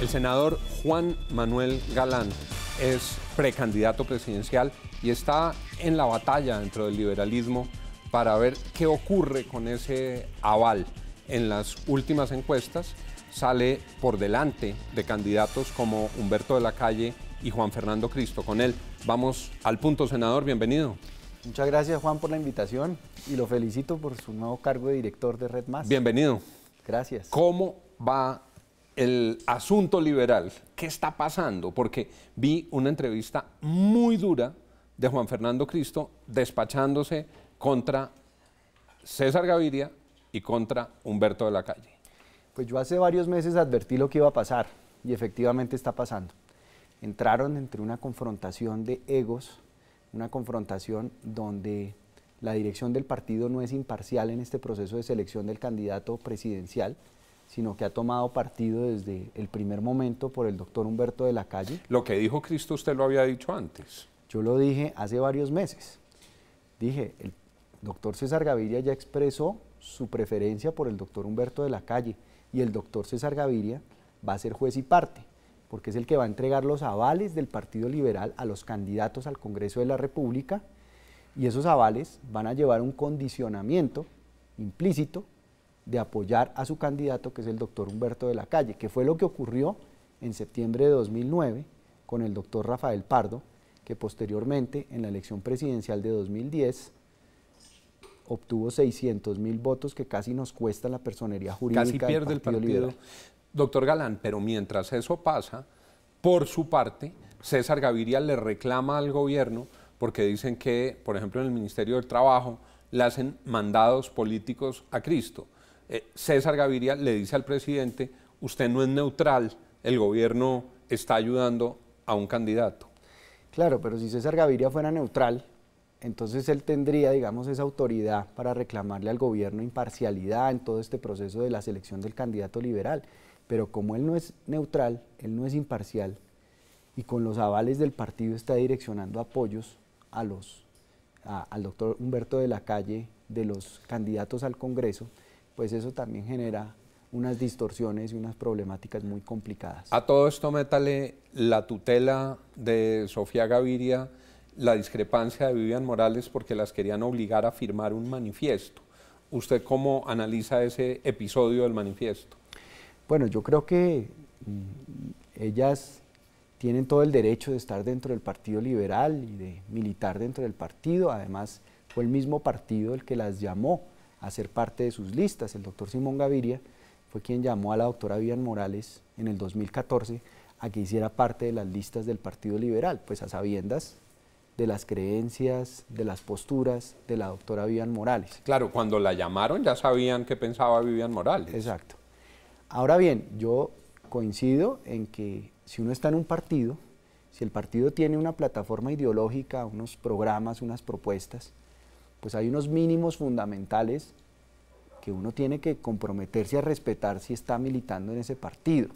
senador Juan Manuel Galán es precandidato presidencial y está en la batalla dentro del liberalismo para ver qué ocurre con ese aval. En las últimas encuestas sale por delante de candidatos como Humberto de la Calle y Juan Fernando Cristo. Con él vamos al punto, senador, bienvenido. Muchas gracias, Juan, por la invitación y lo felicito por su nuevo cargo de director de Red Más. Bienvenido. Gracias. ¿Cómo va el asunto liberal? ¿Qué está pasando? Porque vi una entrevista muy dura de Juan Fernando Cristo despachándose contra César Gaviria y contra Humberto de la Calle. Pues yo hace varios meses advertí lo que iba a pasar y efectivamente está pasando. Entraron entre una confrontación de egos, una confrontación donde la dirección del partido no es imparcial en este proceso de selección del candidato presidencial, sino que ha tomado partido desde el primer momento por el doctor Humberto de la Calle. Lo que dijo Cristo usted lo había dicho antes. Yo lo dije hace varios meses. Dije, el doctor César Gaviria ya expresó su preferencia por el doctor Humberto de la Calle y el doctor César Gaviria va a ser juez y parte, porque es el que va a entregar los avales del Partido Liberal a los candidatos al Congreso de la República, y esos avales van a llevar un condicionamiento implícito de apoyar a su candidato, que es el doctor Humberto de la Calle, que fue lo que ocurrió en septiembre de 2009 con el doctor Rafael Pardo, que posteriormente en la elección presidencial de 2010 obtuvo 600.000 votos, que casi nos cuesta la personería jurídica. Casi pierde el partido. Liberal. Doctor Galán, pero mientras eso pasa, por su parte, César Gaviria le reclama al gobierno porque dicen que, por ejemplo, en el Ministerio del Trabajo le hacen mandados políticos a Cristo. César Gaviria le dice al presidente, usted no es neutral, el gobierno está ayudando a un candidato. Claro, pero si César Gaviria fuera neutral, entonces él tendría, digamos, esa autoridad para reclamarle al gobierno imparcialidad en todo este proceso de la selección del candidato liberal. Pero como él no es neutral, él no es imparcial, y con los avales del partido está direccionando apoyos al doctor Humberto de la Calle de los candidatos al Congreso, pues eso también genera unas distorsiones y unas problemáticas muy complicadas. A todo esto métale la tutela de Sofía Gaviria, la discrepancia de Vivian Morales porque las querían obligar a firmar un manifiesto. ¿Usted cómo analiza ese episodio del manifiesto? Bueno, yo creo que ellas tienen todo el derecho de estar dentro del Partido Liberal y de militar dentro del partido. Además, fue el mismo partido el que las llamó a ser parte de sus listas. El doctor Simón Gaviria fue quien llamó a la doctora Vivian Morales en el 2014 a que hiciera parte de las listas del Partido Liberal, pues a sabiendas de las creencias, de las posturas de la doctora Vivian Morales. Claro, cuando la llamaron ya sabían qué pensaba Vivian Morales. Exacto. Ahora bien, yo coincido en que si uno está en un partido, si el partido tiene una plataforma ideológica, unos programas, unas propuestas, pues hay unos mínimos fundamentales que uno tiene que comprometerse a respetar si está militando en ese partido.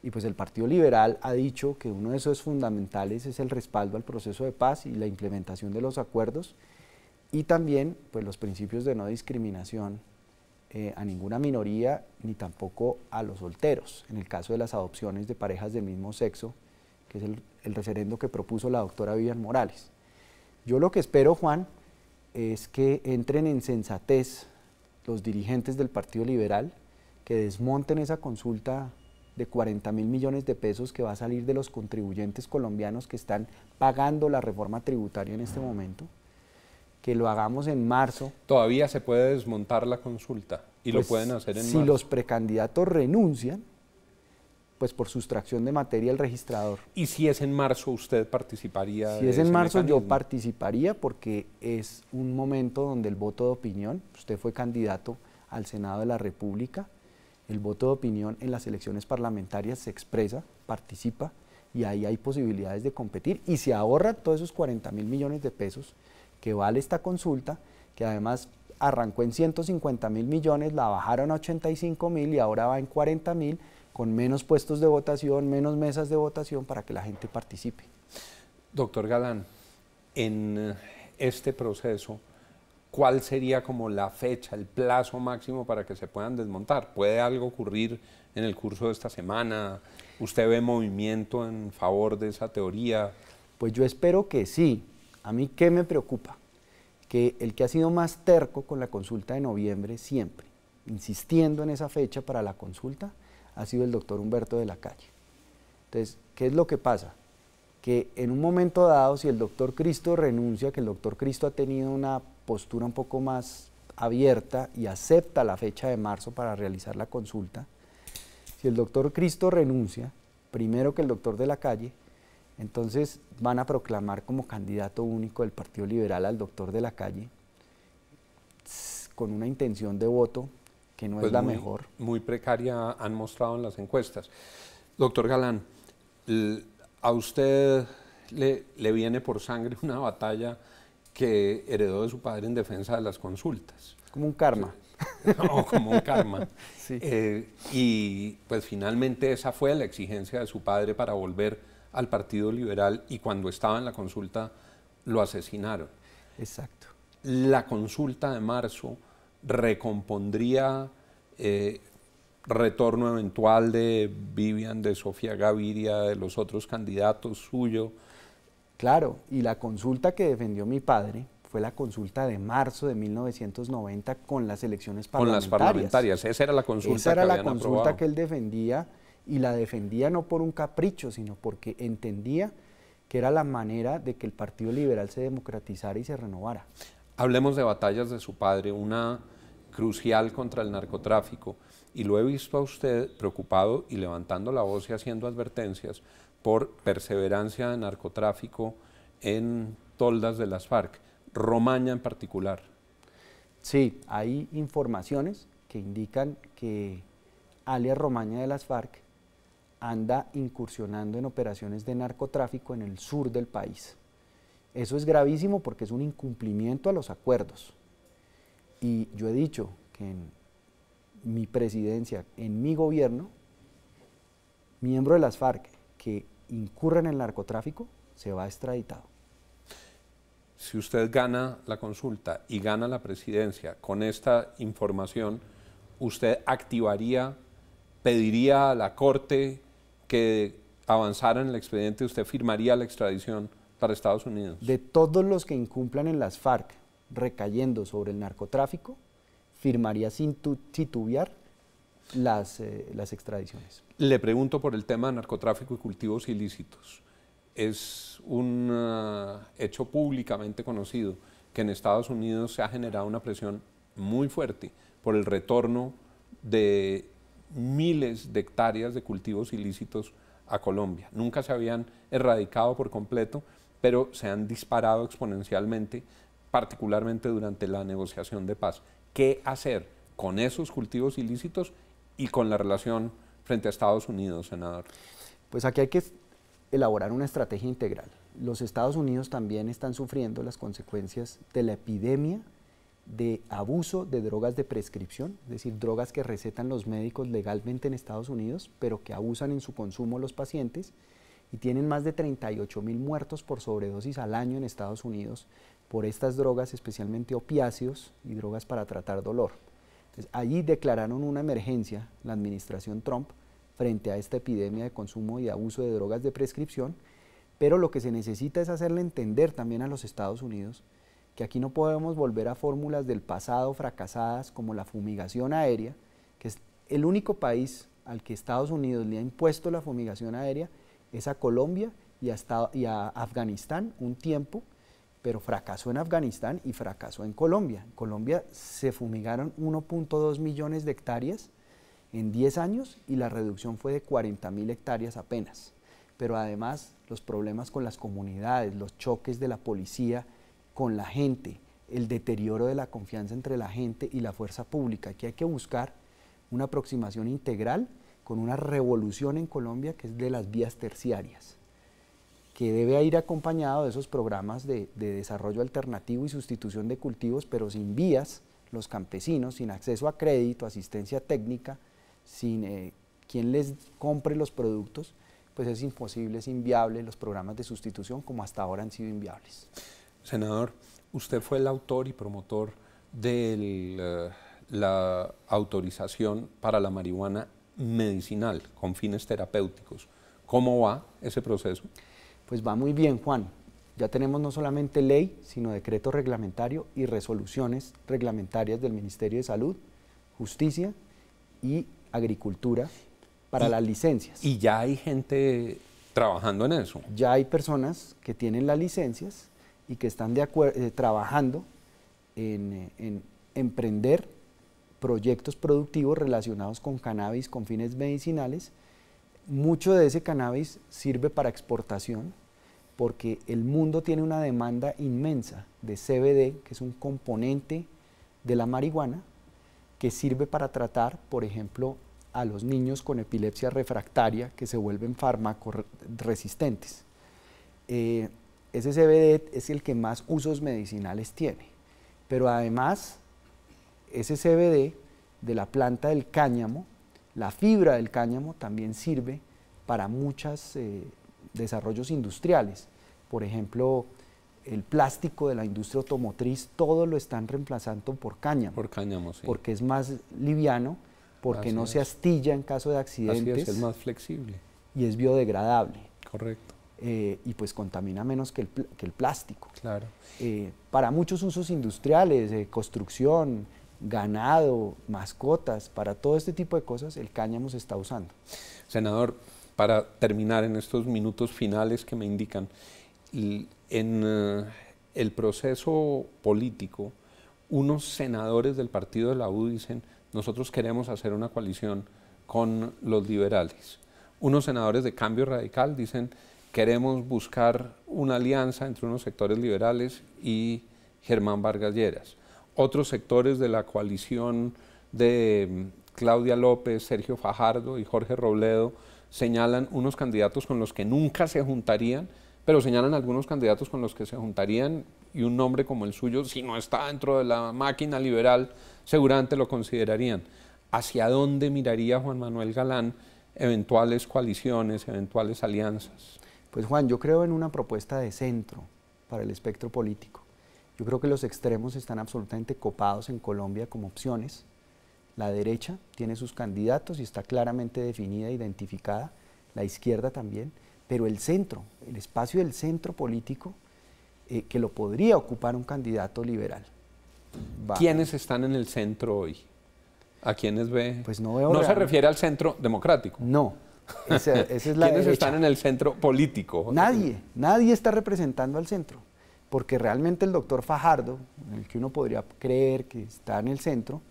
Y pues el Partido Liberal ha dicho que uno de esos fundamentales es el respaldo al proceso de paz y la implementación de los acuerdos, y también pues los principios de no discriminación a ninguna minoría ni tampoco a los solteros, en el caso de las adopciones de parejas del mismo sexo, que es el referendo que propuso la doctora Vivian Morales. Yo lo que espero, Juan, es que entren en sensatez los dirigentes del Partido Liberal, que desmonten esa consulta de 40.000 millones de pesos que va a salir de los contribuyentes colombianos que están pagando la reforma tributaria en este momento, que lo hagamos en marzo. Todavía se puede desmontar la consulta y pues, lo pueden hacer en si marzo. los precandidatos renuncian, pues por sustracción de materia el registrador. ¿Y si es en marzo usted participaría? Si es en marzo yo participaría porque es un momento donde el voto de opinión, usted fue candidato al Senado de la República, el voto de opinión en las elecciones parlamentarias se expresa, participa, y ahí hay posibilidades de competir y se ahorran todos esos 40.000 millones de pesos que vale esta consulta, que además arrancó en 150.000 millones, la bajaron a 85.000 y ahora va en 40.000, con menos puestos de votación, menos mesas de votación para que la gente participe. Doctor Galán, en este proceso, ¿cuál sería como la fecha, el plazo máximo para que se puedan desmontar? ¿Puede algo ocurrir en el curso de esta semana? ¿Usted ve movimiento en favor de esa teoría? Pues yo espero que sí. A mí, ¿qué me preocupa? Que el que ha sido más terco con la consulta de noviembre siempre, insistiendo en esa fecha para la consulta, ha sido el doctor Humberto de la Calle. Entonces, ¿qué es lo que pasa? Que en un momento dado, si el doctor Cristo renuncia, que el doctor Cristo ha tenido una postura un poco más abierta y acepta la fecha de marzo para realizar la consulta, si el doctor Cristo renuncia, primero que el doctor de la Calle, entonces van a proclamar como candidato único del Partido Liberal al doctor de la Calle, con una intención de voto que no es la mejor. Muy precaria han mostrado en las encuestas. Doctor Galán, a usted le viene por sangre una batalla que heredó de su padre en defensa de las consultas. Como un karma. No, como un karma. Sí. Y pues finalmente esa fue la exigencia de su padre para volver al Partido Liberal, y cuando estaba en la consulta lo asesinaron. Exacto. La consulta de marzo recompondría retorno eventual de Vivian, de Sofía Gaviria, de los otros candidatos suyo. Claro, y la consulta que defendió mi padre fue la consulta de marzo de 1990 con las elecciones parlamentarias. Con las parlamentarias, esa era la consulta Esa era que la habían consulta aprobado. que él defendía, y la defendía no por un capricho, sino porque entendía que era la manera de que el Partido Liberal se democratizara y se renovara. Hablemos de batallas de su padre, una crucial contra el narcotráfico, y lo he visto a usted preocupado y levantando la voz y haciendo advertencias por perseverancia de narcotráfico en toldas de las FARC, Romaña en particular. Sí, hay informaciones que indican que alias Romaña de las FARC anda incursionando en operaciones de narcotráfico en el sur del país. Eso es gravísimo porque es un incumplimiento a los acuerdos. Y yo he dicho que en mi presidencia, en mi gobierno, miembro de las FARC que incurra en el narcotráfico se va extraditado. Si usted gana la consulta y gana la presidencia con esta información, ¿usted activaría, pediría a la Corte que avanzara en el expediente, usted firmaría la extradición para Estados Unidos? De todos los que incumplan en las FARC recayendo sobre el narcotráfico, firmaría sin titubear las extradiciones. Le pregunto por el tema de narcotráfico y cultivos ilícitos. Es un hecho públicamente conocido que en Estados Unidos se ha generado una presión muy fuerte por el retorno de miles de hectáreas de cultivos ilícitos a Colombia. Nunca se habían erradicado por completo, pero se han disparado exponencialmente, particularmente durante la negociación de paz. ¿Qué hacer con esos cultivos ilícitos y con la relación frente a Estados Unidos, senador? Pues aquí hay que elaborar una estrategia integral. Los Estados Unidos también están sufriendo las consecuencias de la epidemia de abuso de drogas de prescripción, es decir, drogas que recetan los médicos legalmente en Estados Unidos, pero que abusan en su consumo los pacientes, y tienen más de 38.000 muertos por sobredosis al año en Estados Unidos por estas drogas, especialmente opiáceos y drogas para tratar dolor. Entonces, allí declararon una emergencia la administración Trump frente a esta epidemia de consumo y abuso de drogas de prescripción, pero lo que se necesita es hacerle entender también a los Estados Unidos que aquí no podemos volver a fórmulas del pasado fracasadas como la fumigación aérea, que es el único país al que Estados Unidos le ha impuesto la fumigación aérea, es a Colombia y a Afganistán un tiempo, pero fracasó en Afganistán y fracasó en Colombia. En Colombia se fumigaron 1.2 millones de hectáreas en 10 años y la reducción fue de 40.000 hectáreas apenas. Pero además los problemas con las comunidades, los choques de la policía con la gente, el deterioro de la confianza entre la gente y la fuerza pública. Aquí hay que buscar una aproximación integral con una revolución en Colombia que es de las vías terciarias, que debe ir acompañado de esos programas de desarrollo alternativo y sustitución de cultivos, pero sin vías, los campesinos, sin acceso a crédito, asistencia técnica, sin quien les compre los productos, pues es imposible, es inviable los programas de sustitución como hasta ahora han sido inviables. Senador, usted fue el autor y promotor de la autorización para la marihuana medicinal con fines terapéuticos. ¿Cómo va ese proceso? Pues va muy bien, Juan. Ya tenemos no solamente ley, sino decreto reglamentario y resoluciones reglamentarias del Ministerio de Salud, Justicia y Agricultura para las licencias. ¿Y ya hay gente trabajando en eso? Ya hay personas que tienen las licencias y que están trabajando en emprender proyectos productivos relacionados con cannabis con fines medicinales. Mucho de ese cannabis sirve para exportación porque el mundo tiene una demanda inmensa de CBD, que es un componente de la marihuana, que sirve para tratar, por ejemplo, a los niños con epilepsia refractaria que se vuelven fármaco-resistentes. Ese CBD es el que más usos medicinales tiene, pero además ese CBD de la planta del cáñamo, la fibra del cáñamo también sirve para muchos desarrollos industriales. Por ejemplo, el plástico de la industria automotriz, todo lo están reemplazando por cáñamo. Por cáñamo, sí. Porque es más liviano, porque no se astilla en caso de accidentes. Así es más flexible. Y es biodegradable. Correcto. Y pues contamina menos que el plástico. Claro. Para muchos usos industriales, construcción, ganado, mascotas, para todo este tipo de cosas, el cáñamo se está usando. Senador, para terminar en estos minutos finales que me indican, en el proceso político, unos senadores del partido de la U dicen, nosotros queremos hacer una coalición con los liberales. Unos senadores de Cambio Radical dicen, queremos buscar una alianza entre unos sectores liberales y Germán Vargas Lleras. Otros sectores de la coalición de Claudia López, Sergio Fajardo y Jorge Robledo señalan unos candidatos con los que nunca se juntarían, pero señalan algunos candidatos con los que se juntarían y un nombre como el suyo, si no está dentro de la máquina liberal, seguramente lo considerarían. ¿Hacia dónde miraría Juan Manuel Galán eventuales coaliciones, eventuales alianzas? Pues Juan, yo creo en una propuesta de centro para el espectro político. Yo creo que los extremos están absolutamente copados en Colombia como opciones. La derecha tiene sus candidatos y está claramente definida, identificada, la izquierda también, pero el centro, el espacio del centro político, que lo podría ocupar un candidato liberal. ¿Quiénes están en el centro hoy? ¿A quiénes ve? Pues no veo. No se refiere al centro democrático. No, esa es la ¿Quiénes derecha. están en el centro político? Nadie está representando al centro, porque realmente el doctor Fajardo, el que uno podría creer que está en el centro,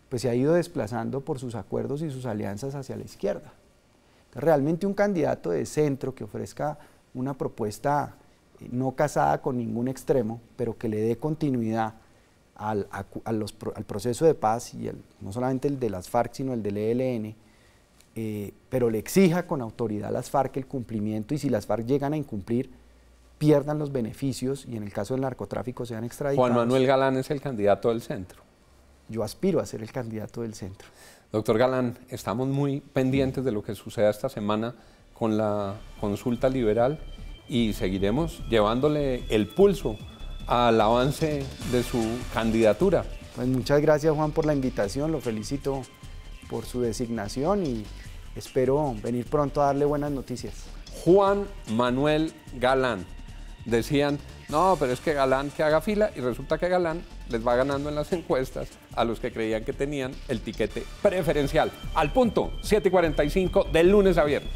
pues se ha ido desplazando por sus acuerdos y sus alianzas hacia la izquierda. Entonces, realmente un candidato de centro que ofrezca una propuesta no casada con ningún extremo, pero que le dé continuidad al proceso de paz, y no solamente el de las FARC, sino el del ELN, pero le exija con autoridad a las FARC el cumplimiento, y si las FARC llegan a incumplir, pierdan los beneficios y en el caso del narcotráfico sean extraditados. Juan Manuel Galán es el candidato del centro. Yo aspiro a ser el candidato del centro. Doctor Galán, estamos muy pendientes de lo que suceda esta semana con la consulta liberal y seguiremos llevándole el pulso al avance de su candidatura. Pues muchas gracias, Juan, por la invitación, lo felicito por su designación y espero venir pronto a darle buenas noticias. Juan Manuel Galán. Decían, no, pero es que Galán que haga fila, y resulta que Galán les va ganando en las encuestas a los que creían que tenían el tiquete preferencial. Al punto, 7:45 de lunes a viernes.